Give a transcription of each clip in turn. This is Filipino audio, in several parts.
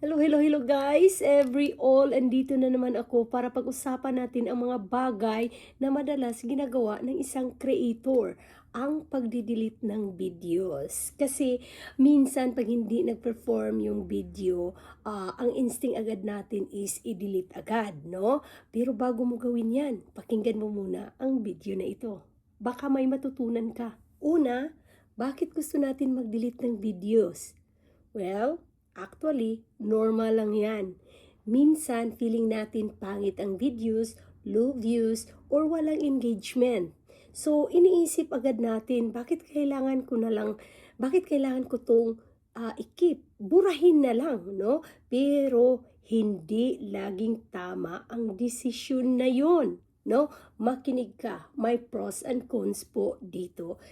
Hello guys! Every all, andito na naman ako para pag-usapan natin ang mga bagay na madalas ginagawa ng isang creator, ang pagdidelete ng videos. Kasi minsan pag hindi nag-perform yung video, ang instinct agad natin is i-delete agad, no? Pero bago mo gawin yan, pakinggan mo muna ang video na ito. Baka may matutunan ka. Una, bakit gusto natin mag-delete ng videos? Well, actually, normal lang yan. Minsan, feeling natin pangit ang videos, low views, or walang engagement. So, iniisip agad natin, bakit kailangan ko tong i-keep? Burahin na lang, no? Pero, hindi laging tama ang desisyon na yon, no? Makinig ka, may pros and cons po dito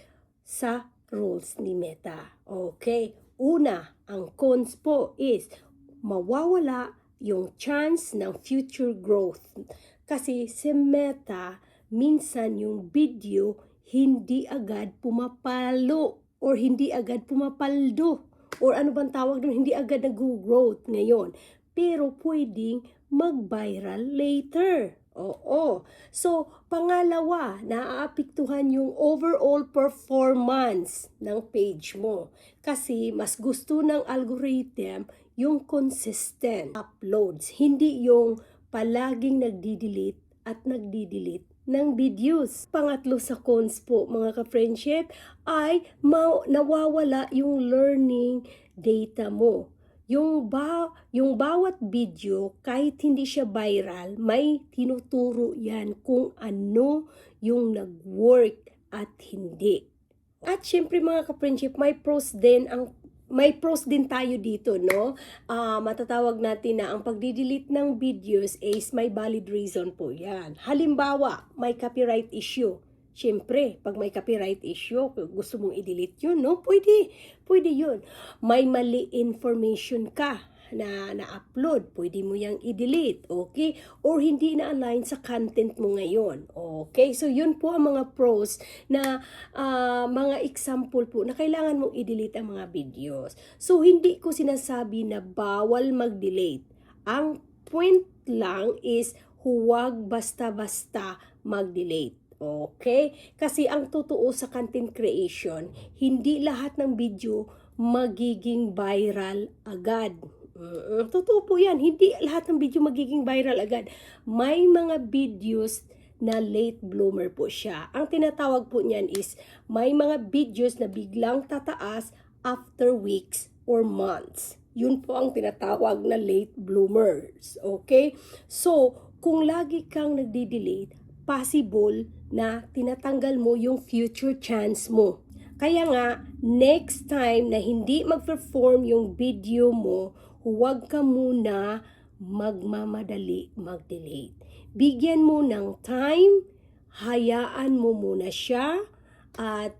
sa rules ni Meta. Okay? Una, ang cons po is mawawala yung chance ng future growth. Kasi si Meta, minsan yung video hindi agad pumapalo or hindi agad pumapaldo. Or ano bang tawag doon? Hindi agad nag-growth ngayon. Pero pwedeng mag-viral later. Oo. So, pangalawa, naaapektuhan yung overall performance ng page mo. Kasi mas gusto ng algorithm yung consistent uploads. Hindi yung palaging nagdi-delete at nagdi-delete ng videos. Pangatlo sa cons po, mga ka-friendship, ay nawawala yung learning data mo. Yung bawat video, kahit hindi siya viral, may tinuturo yan kung ano yung nag-work at hindi. At syempre mga ka-friendship, may pros din tayo dito, no? Matatawag natin na ang pagdi-delete ng videos is may valid reason po yan. Halimbawa, may copyright issue. Siyempre, pag may copyright issue, gusto mong i-delete yun, no? Pwede yun. May mali information ka na na-upload, pwede mo yang i-delete, okay? Or hindi na-align sa content mo ngayon, okay? So, yun po ang mga pros na mga example po na kailangan mong i-delete ang mga videos. So, hindi ko sinasabi na bawal mag-delete. Ang point lang is huwag basta-basta mag-delete. Okay? Kasi ang totoo sa content creation, hindi lahat ng video magiging viral agad. Totoo po yan. Hindi lahat ng video magiging viral agad. May mga videos na late bloomer po siya. Ang tinatawag po niyan is may mga videos na biglang tataas after weeks or months. Yun po ang tinatawag na late bloomers. Okay? So, kung lagi kang nagdi-delete, possible na tinatanggal mo yung future chance mo. Kaya nga, next time na hindi mag-perform yung video mo, huwag ka muna magmamadali mag-delete. Bigyan mo ng time, hayaan mo muna siya, at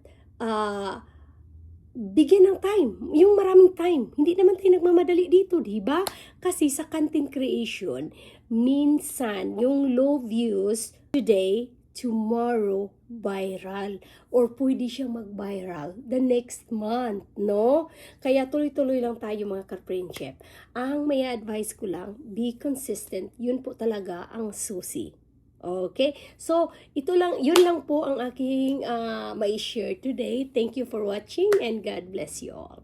bigyan ng time, yung maraming time. Hindi naman tayo nagmamadali dito, di ba? Kasi sa content creation, minsan yung low views today, tomorrow, viral. Or pwede siyang mag-viral the next month, no? Kaya tuloy-tuloy lang tayo mga ka-friendship. Ang may advice ko lang, be consistent. Yun po talaga ang susi. Okay? So, yun lang po ang aking may share today. Thank you for watching and God bless you all.